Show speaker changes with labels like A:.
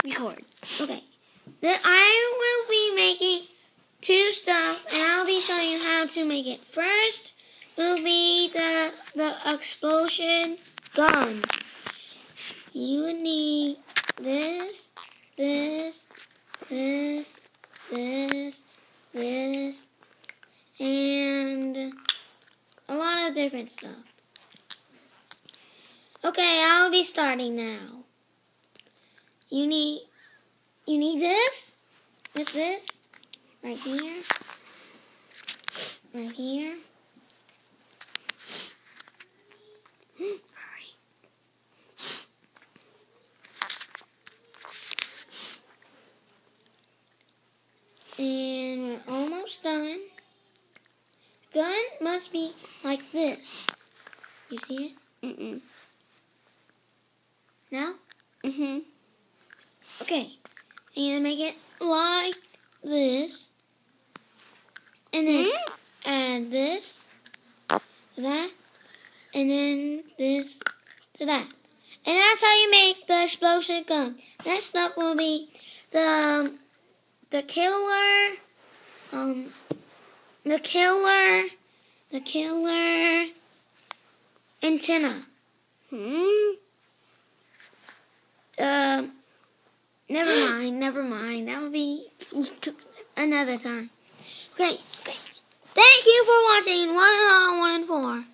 A: Record.
B: Okay. I will be making two stuff, and I'll be showing you how to make it. First will be the explosion gun. You need this, and a lot of different stuff. Okay, I'll be starting now. You need this with this right here, right here. And we're almost done. Gun must be like this. You see it? Now? Okay. And you make it like this. And then add this to that. And then this to that. And that's how you make the explosion gun. Next up will be the killer antenna. Never mind. That will be another time. Okay. Thank you for watching 1 and All, 1 and 4.